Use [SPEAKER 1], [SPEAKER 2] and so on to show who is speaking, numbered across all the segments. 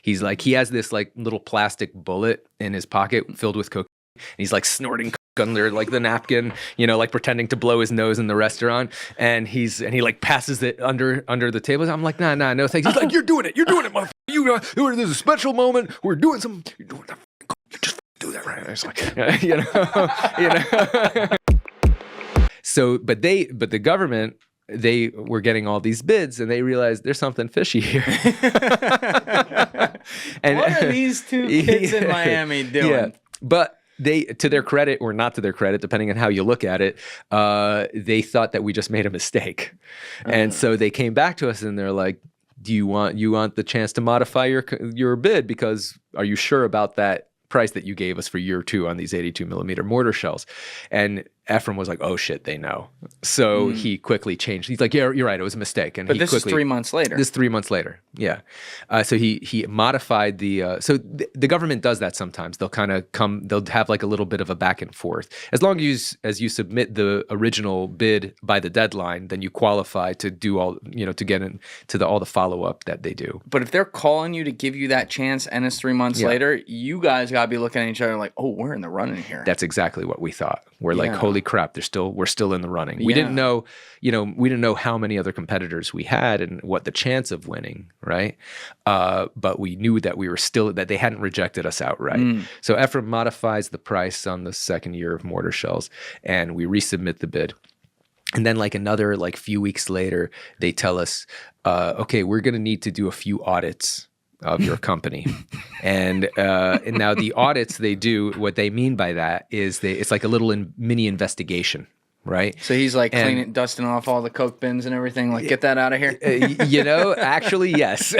[SPEAKER 1] He's like, he has this like little plastic bullet in his pocket filled with cocaine. And he's like snorting coke under like the napkin, like pretending to blow his nose in the restaurant. And he like passes it under the table. I'm like, nah, no thanks. He's like, you're doing it, motherfucker. This is a special moment. We're doing some. You're doing that. You just do that right. It's like, So, but the government, they were getting all these bids, and they realized there's something fishy here. And
[SPEAKER 2] what are these two kids in Miami doing?
[SPEAKER 1] Yeah, but they, to their credit or not to their credit, depending on how you look at it, they thought that we just made a mistake. And so they came back to us and they're like, you want the chance to modify your bid, because are you sure about that price that you gave us for year 2 on these 82 millimeter mortar shells? And Ephraim was like, oh shit, they know. So he quickly changed. He's like, yeah, you're right, it was a mistake. And
[SPEAKER 2] but this is 3 months later.
[SPEAKER 1] This is 3 months later, yeah. So he modified so the government does that sometimes. They'll kind of they'll have like a little bit of a back and forth. As long as you submit the original bid by the deadline, then you qualify to do all, to get into all the follow-up that they do.
[SPEAKER 2] But if they're calling you to give you that chance and it's 3 months later, you guys got to be looking at each other like, oh, we're in the running here.
[SPEAKER 1] That's exactly what we thought. We're like, holy crap, we're still in the running. We didn't know, we didn't know how many other competitors we had and what the chance of winning, right? But we knew that that they hadn't rejected us outright. So Ephraim modifies the price on the second year of mortar shells, and we resubmit the bid. And then like another few weeks later, they tell us, okay, we're going to need to do a few audits of your company. And now the audits they do, what they mean by that is it's like a little mini investigation, right?
[SPEAKER 2] So he's like dusting off all the Coke bins and everything, like, get that out of here?
[SPEAKER 1] Actually, yes.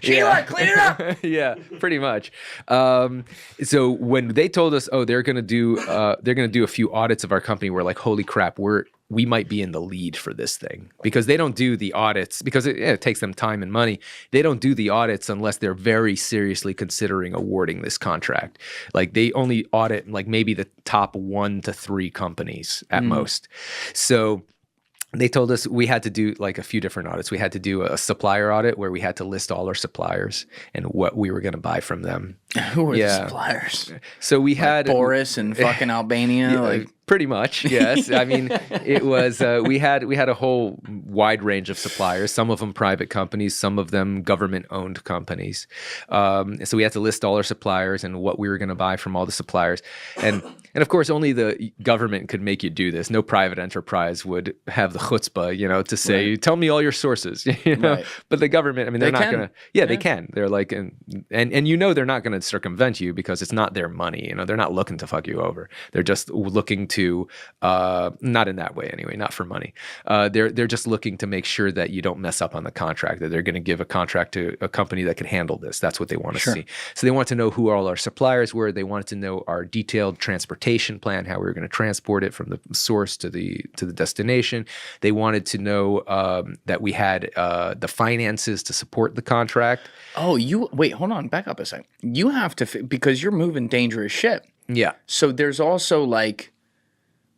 [SPEAKER 2] Sheila, clean it up!
[SPEAKER 1] Yeah, pretty much. So when they told us, they're gonna do a few audits of our company, we're like, holy crap, we might be in the lead for this thing, because they don't do the audits because it takes them time and money. They don't do the audits unless they're very seriously considering awarding this contract. Like they only audit like maybe the top 1 to 3 companies at most. So they told us we had to do like a few different audits. We had to do a supplier audit where we had to list all our suppliers and what we were going to buy from them.
[SPEAKER 2] Who were the suppliers?
[SPEAKER 1] So we had
[SPEAKER 2] Boris and fucking Albania.
[SPEAKER 1] Pretty much, yes. I mean, it was we had a whole wide range of suppliers. Some of them private companies, some of them government-owned companies. So we had to list all our suppliers and what we were going to buy from all the suppliers. And of course, only the government could make you do this. No private enterprise would have the chutzpah, to say, tell me all your sources. Right. But the government, I mean, they're not going to. Yeah, they can. They're like, and they're not going to circumvent you because it's not their money. They're not looking to fuck you over. They're just looking to, not in that way anyway, not for money. They're just looking to make sure that you don't mess up on the contract, that they're going to give a contract to a company that can handle this. That's what they want to see. So they want to know who all our suppliers were. They wanted to know our detailed transportation plan, how we were going to transport it from the source to the destination. They wanted to know that we had the finances to support the contract.
[SPEAKER 2] Oh, wait, hold on, back up a second. You have to, because you're moving dangerous shit.
[SPEAKER 1] Yeah.
[SPEAKER 2] So there's also like,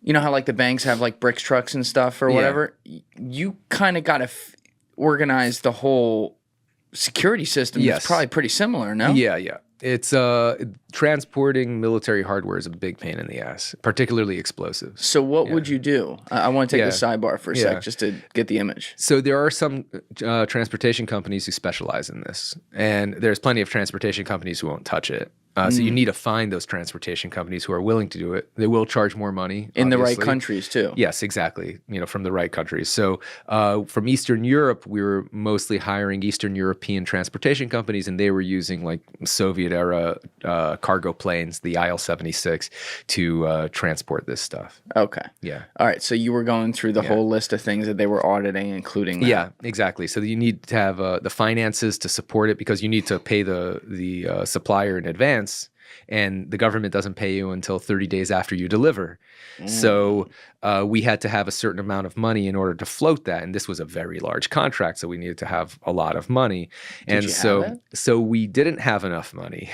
[SPEAKER 2] you know how like the banks have like bricks trucks and stuff or whatever? You kind of got to organize the whole security system. Yes. It's probably pretty similar, no?
[SPEAKER 1] Yeah. It's transporting military hardware is a big pain in the ass, particularly explosives.
[SPEAKER 2] So what would you do? I want to take the sidebar for a sec just to get the image.
[SPEAKER 1] So there are some transportation companies who specialize in this, and there's plenty of transportation companies who won't touch it. So you need to find those transportation companies who are willing to do it. They will charge more money.
[SPEAKER 2] In the right countries too.
[SPEAKER 1] Yes, exactly. From the right countries. So from Eastern Europe, we were mostly hiring Eastern European transportation companies, and they were using like Soviet era cargo planes, the IL-76, to transport this stuff.
[SPEAKER 2] Okay.
[SPEAKER 1] Yeah.
[SPEAKER 2] All right. So you were going through the whole list of things that they were auditing, including that.
[SPEAKER 1] Yeah, exactly. So you need to have the finances to support it, because you need to pay the supplier in advance. And the government doesn't pay you until 30 days after you deliver. So we had to have a certain amount of money in order to float that. And this was a very large contract, so we needed to have a lot of money.
[SPEAKER 2] Did you have it?
[SPEAKER 1] So we didn't have enough money.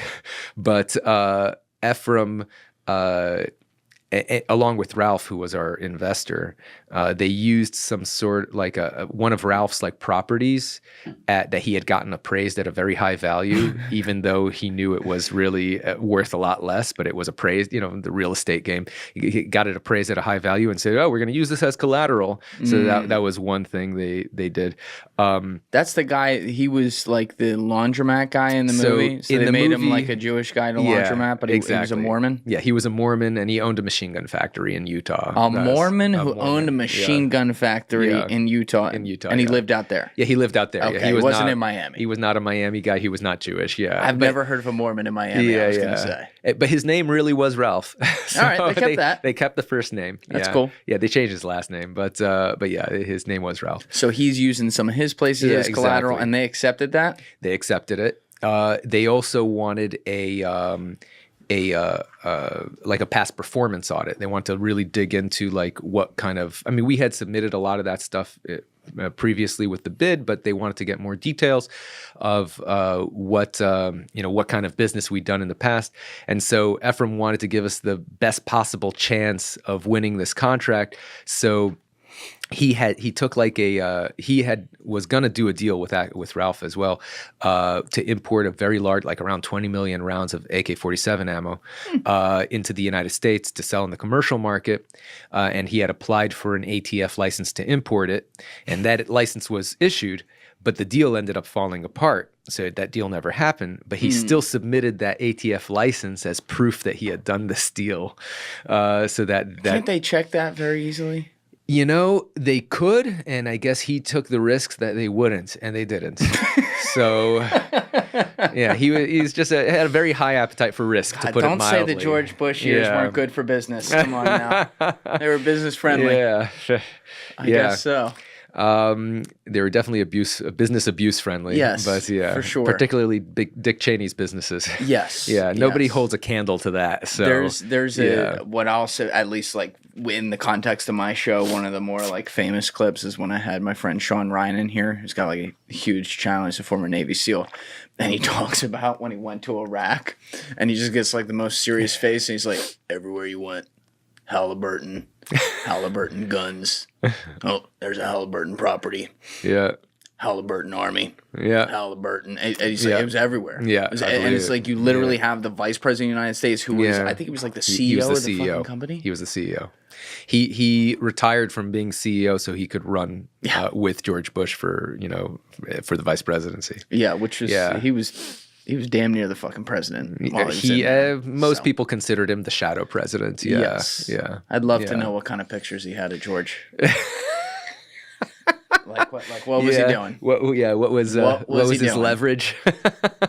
[SPEAKER 1] But Ephraim along with Ralph, who was our investor, they used some sort like one of Ralph's like properties that he had gotten appraised at a very high value, even though he knew it was really worth a lot less, but it was appraised, the real estate game. He got it appraised at a high value and said, oh, we're going to use this as collateral. So that was one thing they did.
[SPEAKER 2] That's the guy, he was like the laundromat guy in the movie. So they made him like a Jewish guy in a laundromat, but he was a Mormon?
[SPEAKER 1] Yeah, he was a Mormon, and he owned a machine gun factory in Utah.
[SPEAKER 2] A Mormon who owned a machine gun factory in Utah. And he lived out there.
[SPEAKER 1] Yeah, he lived out there.
[SPEAKER 2] Okay,
[SPEAKER 1] he
[SPEAKER 2] wasn't in Miami.
[SPEAKER 1] He was not a Miami guy. He was not Jewish. Yeah,
[SPEAKER 2] I've never heard of a Mormon in Miami. I was going to say,
[SPEAKER 1] but his name really was Ralph. So
[SPEAKER 2] all right, they kept that.
[SPEAKER 1] They kept the first name.
[SPEAKER 2] That's cool.
[SPEAKER 1] Yeah, they changed his last name, but yeah, his name was Ralph.
[SPEAKER 2] So he's using some of his places as collateral, and they accepted that.
[SPEAKER 1] They accepted it. They also wanted like a past performance audit. They want to really dig into like what kind of, I mean, we had submitted a lot of that stuff previously with the bid, but they wanted to get more details of what kind of business we'd done in the past. And so Ephraim wanted to give us the best possible chance of winning this contract. So he was gonna do a deal with Ralph as well, to import a very large, like around 20 million rounds of AK-47 ammo into the United States to sell in the commercial market, and he had applied for an ATF license to import it, and that license was issued, but the deal ended up falling apart. So that deal never happened, but he still submitted that ATF license as proof that he had done this deal. Can't
[SPEAKER 2] they check that very easily?
[SPEAKER 1] They could, and I guess he took the risks that they wouldn't, and they didn't. So, yeah, he's just had a very high appetite for risk, to put it mildly.
[SPEAKER 2] Don't say the George Bush years weren't good for business. Come on now. They were business friendly.
[SPEAKER 1] Yeah.
[SPEAKER 2] I guess so.
[SPEAKER 1] They were definitely business abuse friendly.
[SPEAKER 2] Yes,
[SPEAKER 1] but yeah,
[SPEAKER 2] for sure.
[SPEAKER 1] Particularly Dick Cheney's businesses.
[SPEAKER 2] Yes.
[SPEAKER 1] Yeah, nobody holds a candle to that. So
[SPEAKER 2] there's what I'll say, at least like in the context of my show, one of the more like famous clips is when I had my friend Sean Ryan in here, who's got like a huge channel. He's a former Navy SEAL. And he talks about when he went to Iraq, and he just gets like the most serious face, and he's like, everywhere you went, Halliburton guns. Oh, there's a Halliburton property.
[SPEAKER 1] Yeah.
[SPEAKER 2] Halliburton Army.
[SPEAKER 1] Yeah.
[SPEAKER 2] Halliburton. And he's like, it was everywhere.
[SPEAKER 1] Yeah.
[SPEAKER 2] And it's like you literally have the vice president of the United States who was, I think he was like the CEO of the fucking company.
[SPEAKER 1] He was the CEO. He retired from being CEO so he could run with George Bush for the vice presidency.
[SPEAKER 2] Yeah, which was he was damn near the fucking president.
[SPEAKER 1] Most people considered him the shadow president. Yeah.
[SPEAKER 2] Yes.
[SPEAKER 1] Yeah.
[SPEAKER 2] I'd love to know what kind of pictures he had of George. What was he doing?
[SPEAKER 1] What was his leverage?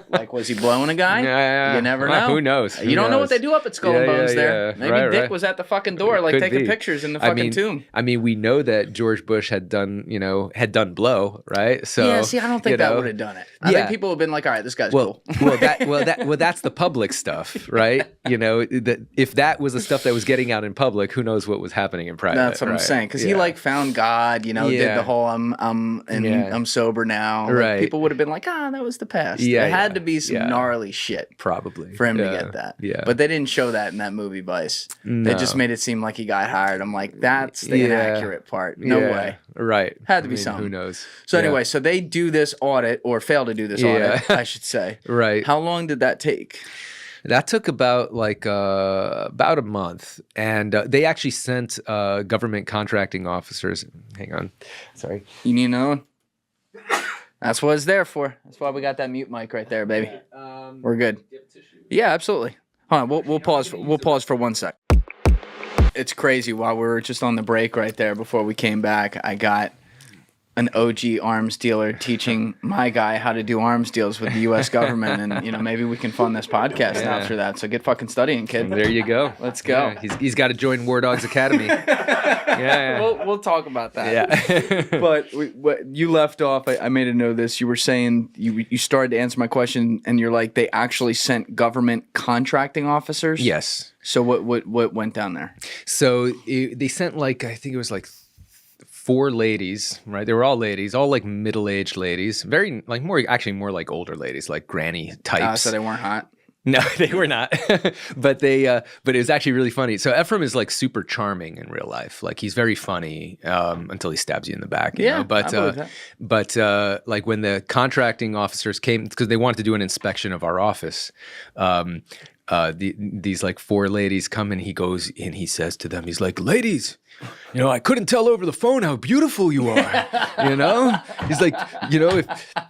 [SPEAKER 2] Like, was he blowing a guy? You never know.
[SPEAKER 1] Who knows?
[SPEAKER 2] You don't know what they do up at Skull and Bones there.
[SPEAKER 1] Yeah.
[SPEAKER 2] Maybe Dick was at the fucking door, like taking pictures in the fucking tomb.
[SPEAKER 1] I mean, we know that George Bush had done blow, right? So
[SPEAKER 2] yeah, see, I don't think that would have done it. I think people have been like, all right, this guy's cool.
[SPEAKER 1] That's the public stuff, right? If that was the stuff that was getting out in public, who knows what was happening in private?
[SPEAKER 2] That's what I'm saying, because he like found God, did the whole I'm sober now. Like, people would have been like, that was the past. It had to be some gnarly shit,
[SPEAKER 1] probably,
[SPEAKER 2] for him to get that.
[SPEAKER 1] Yeah,
[SPEAKER 2] but they didn't show that in that movie Vice.
[SPEAKER 1] No.
[SPEAKER 2] They just made it seem like he got hired. I'm like, that's the inaccurate part. No way.
[SPEAKER 1] Right.
[SPEAKER 2] Had to be something.
[SPEAKER 1] Who knows?
[SPEAKER 2] So anyway, so they do this audit, or fail to do this audit, I should say.
[SPEAKER 1] Right.
[SPEAKER 2] How long did that take?
[SPEAKER 1] That took about a month, and they actually sent government contracting officers. Hang on, sorry.
[SPEAKER 2] You need another one? That's what it's there for. That's why we got that mute mic right there, baby. We're good. Yeah, absolutely. Hold on, we'll pause. We'll pause for 1 sec. It's crazy. While we were just on the break right there before we came back, I got an OG arms dealer teaching my guy how to do arms deals with the U.S. government, and maybe we can fund this podcast now through that. So get fucking studying, kid.
[SPEAKER 1] There you go.
[SPEAKER 2] Let's go.
[SPEAKER 1] Yeah, he's got to join War Dogs Academy.
[SPEAKER 2] We'll talk about that.
[SPEAKER 1] Yeah.
[SPEAKER 2] But you left off. I made a note of this. You were saying you started to answer my question, and you're like, they actually sent government contracting officers.
[SPEAKER 1] Yes.
[SPEAKER 2] So what went down there?
[SPEAKER 1] So they sent I think it was 4 ladies, right? They were all ladies, all like middle-aged ladies, very more like older ladies, like granny types.
[SPEAKER 2] So they weren't hot?
[SPEAKER 1] No, they were not. But but it was actually really funny. So Ephraim is like super charming in real life. Like he's very funny until he stabs you in the back. You know? But like when the contracting officers came, because they wanted to do an inspection of our office, these like 4 ladies come and he goes and he says to them, he's like, ladies, you know, I couldn't tell over the phone how beautiful you are. You know, he's like, you know,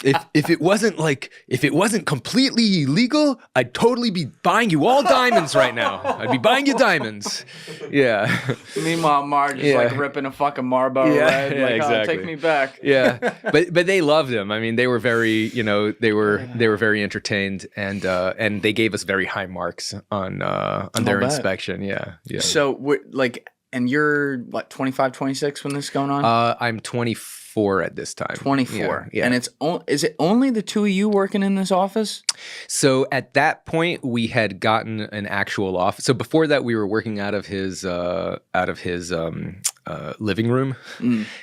[SPEAKER 1] if it wasn't completely illegal, I'd totally be buying you all diamonds right now. I'd be buying you diamonds. Yeah.
[SPEAKER 2] Meanwhile, Marge is like ripping a fucking Marlboro Red.
[SPEAKER 1] Yeah,
[SPEAKER 2] like,
[SPEAKER 1] exactly.
[SPEAKER 2] Take me back.
[SPEAKER 1] Yeah, but they loved him. I mean, they were very, you know, they were very entertained, and they gave us very high marks on their inspection. Yeah.
[SPEAKER 2] So like. And you're, what, 25, 26 when this is going on?
[SPEAKER 1] I'm 24 at this time.
[SPEAKER 2] 24.
[SPEAKER 1] Yeah.
[SPEAKER 2] And is it only the 2 of you working in this office?
[SPEAKER 1] So at that point, we had gotten an actual office. So before that, we were working out of his living room,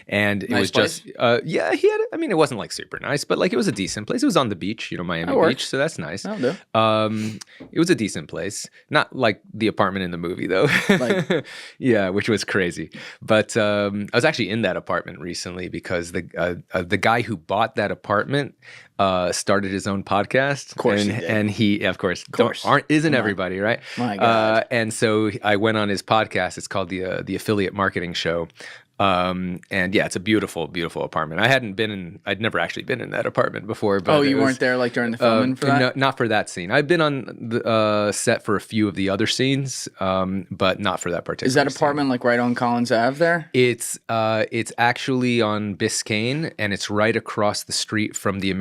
[SPEAKER 1] and it was
[SPEAKER 2] place?
[SPEAKER 1] just he had. I mean, it wasn't like super nice, but like it was a decent place. It was on the beach, you know, Miami Beach, so that's nice.
[SPEAKER 2] That'll do.
[SPEAKER 1] It was a decent place, not like the apartment in the movie though. Yeah, which was crazy. But I was actually in that apartment recently because the guy who bought that apartment started his own podcast. Of course, and he, of course, isn't everybody, right?
[SPEAKER 2] My God.
[SPEAKER 1] And so I went on his podcast. It's called the Affiliate Marketing Show. And yeah, it's a beautiful, beautiful apartment. I'd never actually been in that apartment before. But
[SPEAKER 2] you weren't there like during the filming for that?
[SPEAKER 1] No, not for that scene. I've been on the set for a few of the other scenes, but not for that particular.
[SPEAKER 2] Is that apartment like right on Collins Ave there?
[SPEAKER 1] It's actually on Biscayne, and it's right across the street from the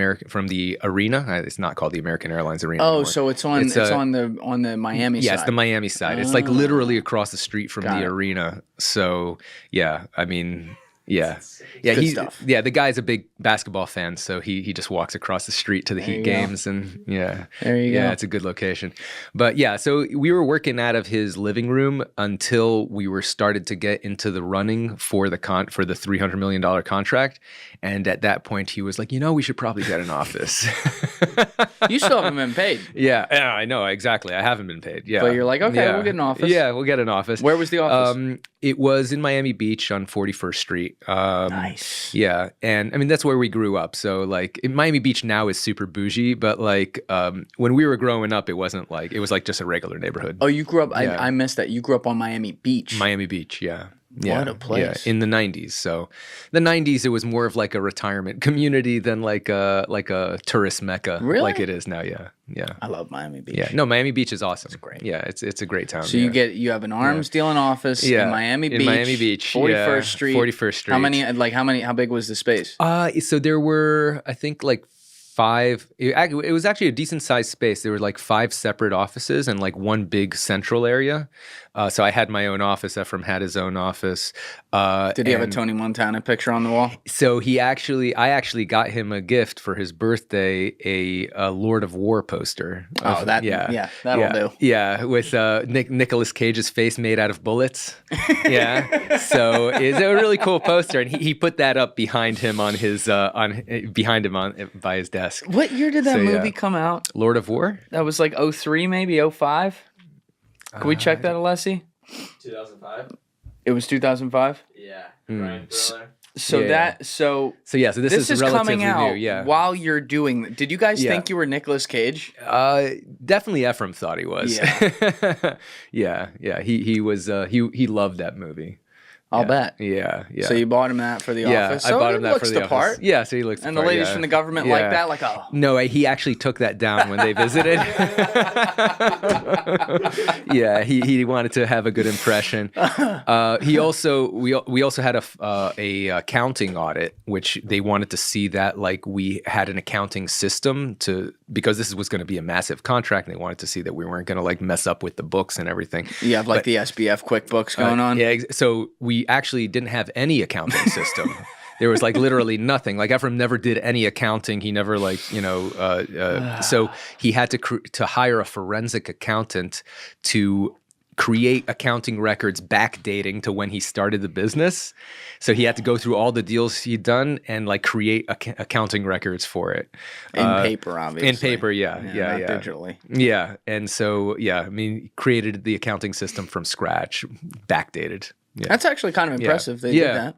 [SPEAKER 1] arena. It's not called the American Airlines Arena anymore.
[SPEAKER 2] So it's on the Miami side.
[SPEAKER 1] Yeah, it's the Miami side. It's like literally across the street from the arena. So yeah, I mean, yeah,
[SPEAKER 2] good stuff.
[SPEAKER 1] Yeah, the guy's a big basketball fan, so he just walks across the street to the Heat games, and yeah,
[SPEAKER 2] there you go.
[SPEAKER 1] Yeah, it's a good location. But yeah, so we were working out of his living room until we were started to get into the running for the $300 million contract, and at that point he was like, you know, we should probably get an office.
[SPEAKER 2] You still haven't been paid.
[SPEAKER 1] Yeah, I know exactly. I haven't been paid. Yeah,
[SPEAKER 2] but you're like, okay, we'll get an office.
[SPEAKER 1] Yeah, we'll get an office.
[SPEAKER 2] Where was the office?
[SPEAKER 1] It was in Miami Beach on 41st Street.
[SPEAKER 2] Nice.
[SPEAKER 1] Yeah, and I mean that's where we grew up. So like Miami Beach now is super bougie, but like when we were growing up, it wasn't like it was like just a regular neighborhood.
[SPEAKER 2] Oh, you grew up. Yeah. I missed that. You grew up on Miami Beach.
[SPEAKER 1] Miami Beach, yeah.
[SPEAKER 2] What a place.
[SPEAKER 1] Yeah, in the 90s. So the 90s, it was more of like a retirement community than like a tourist mecca like it is now. Yeah.
[SPEAKER 2] I love Miami Beach.
[SPEAKER 1] Yeah. No, Miami Beach is awesome.
[SPEAKER 2] It's great.
[SPEAKER 1] Yeah, it's a great town.
[SPEAKER 2] So you have an arms dealing office in Miami Beach.
[SPEAKER 1] In Miami Beach.
[SPEAKER 2] 41st Street.
[SPEAKER 1] 41st Street.
[SPEAKER 2] How big was the space?
[SPEAKER 1] So there were, I think, like 5. It was actually a decent sized space. There were like 5 separate offices and like one big central area. So I had my own office. Ephraim had his own office.
[SPEAKER 2] Did he have a Tony Montana picture on the wall?
[SPEAKER 1] So I actually got him a gift for his birthday, a Lord of War poster.
[SPEAKER 2] That'll do.
[SPEAKER 1] Yeah, with Nicolas Cage's face made out of bullets. Yeah, so it's a really cool poster, and he put that up behind him on his by his desk.
[SPEAKER 2] What year did that movie come out?
[SPEAKER 1] Lord of War.
[SPEAKER 2] That was like 03, maybe 05. Can we check that, Alessi?
[SPEAKER 3] 2005.
[SPEAKER 2] It was 2005?
[SPEAKER 3] Yeah. Crime thriller.
[SPEAKER 2] So
[SPEAKER 1] this is
[SPEAKER 2] coming
[SPEAKER 1] relatively
[SPEAKER 2] out
[SPEAKER 1] new. Yeah.
[SPEAKER 2] while you're doing. Did you guys think you were Nicolas Cage?
[SPEAKER 1] Definitely Ephraim thought he was. Yeah. He was. He loved that movie.
[SPEAKER 2] I'll bet.
[SPEAKER 1] Yeah.
[SPEAKER 2] So you bought him that for the office. So
[SPEAKER 1] I bought him that for the office.
[SPEAKER 2] Part.
[SPEAKER 1] Yeah, so he looks the
[SPEAKER 2] and
[SPEAKER 1] part.
[SPEAKER 2] And the ladies from the government like that, like, oh.
[SPEAKER 1] No, he actually took that down when they visited. Yeah, he wanted to have a good impression. We also had a accounting audit, which they wanted to see that like we had an accounting system because this was going to be a massive contract, and they wanted to see that we weren't going to like mess up with the books and everything.
[SPEAKER 2] You have the SBF QuickBooks going on.
[SPEAKER 1] Yeah, so we actually didn't have any accounting system. There was like literally nothing. Like Ephraim never did any accounting. He never so he had to hire a forensic accountant to create accounting records backdating to when he started the business. So he had to go through all the deals he'd done and like create accounting records for it.
[SPEAKER 2] In paper, obviously.
[SPEAKER 1] In paper, yeah.
[SPEAKER 2] Not digitally.
[SPEAKER 1] Yeah. And so, I mean, created the accounting system from scratch, backdated. Yeah.
[SPEAKER 2] That's actually kind of impressive. They did that.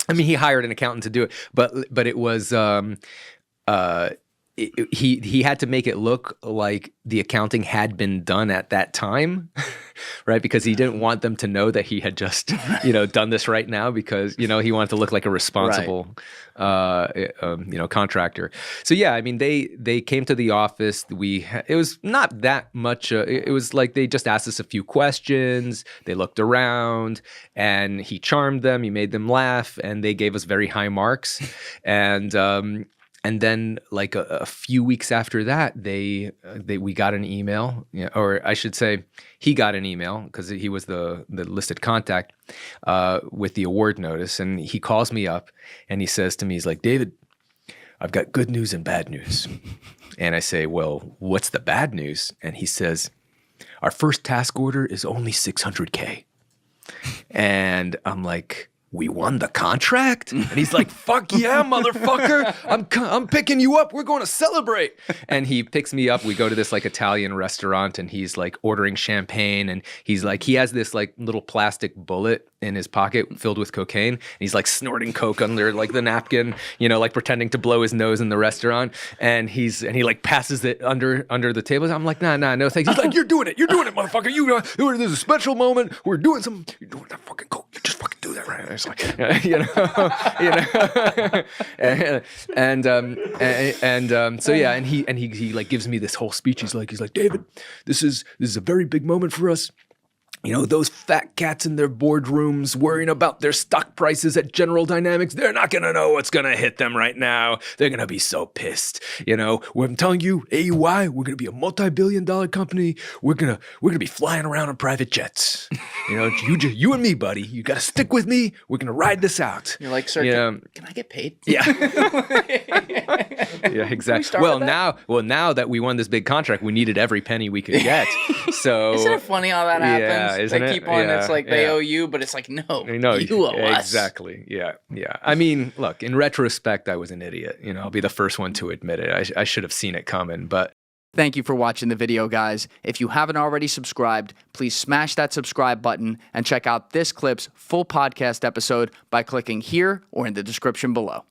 [SPEAKER 1] I mean, he hired an accountant to do it, but it was he had to make it look like the accounting had been done at that time, right? Because he didn't want them to know that he had just done this right now, because he wanted to look like a responsible contractor. So yeah, I mean they came to the office. It was not that much. It was like they just asked us a few questions. They looked around, and he charmed them. He made them laugh, and they gave us very high marks. And then, like a few weeks after that, we got an email, or I should say, he got an email because he was the listed contact with the award notice, and he calls me up and he says to me, he's like, "David, I've got good news and bad news." And I say, "Well, what's the bad news?" And he says, "Our first task order is only $600K." And I'm like, "We won the contract?" And he's like, "Fuck yeah, motherfucker. I'm picking you up. We're going to celebrate." And he picks me up. We go to this like Italian restaurant, and he's like ordering champagne, and he's like, he has this like little plastic bullet in his pocket filled with cocaine. And he's like snorting coke under like the napkin, like pretending to blow his nose in the restaurant. And he like passes it under the table. I'm like, nah, no thanks. He's like, you're doing it, motherfucker. This is a special moment. You're doing that fucking coke. You just fucking do that right now. It's like, so yeah, and he like gives me this whole speech. He's like, "David, this is a very big moment for us. Those fat cats in their boardrooms worrying about their stock prices at General Dynamics, they're not going to know what's going to hit them right now. They're going to be so pissed. I'm telling you, AUI, we're going to be a multi-billion-dollar company. We're going to be flying around on private jets. You and me, buddy. You got to stick with me. We're going to ride this out."
[SPEAKER 2] You're like, "Sir, can I get paid?"
[SPEAKER 1] Yeah. Yeah, exactly. Well, now that we won this big contract, we needed every penny we could get. So
[SPEAKER 2] isn't it funny how that happens?
[SPEAKER 1] Yeah, isn't
[SPEAKER 2] they
[SPEAKER 1] it?
[SPEAKER 2] keep on.
[SPEAKER 1] Yeah,
[SPEAKER 2] it's like they owe you, but it's like no, you owe us.
[SPEAKER 1] Exactly. Yeah. I mean, look, in retrospect, I was an idiot. I'll be the first one to admit it. I should have seen it coming, but.
[SPEAKER 2] Thank you for watching the video, guys. If you haven't already subscribed, please smash that subscribe button and check out this clip's full podcast episode by clicking here or in the description below.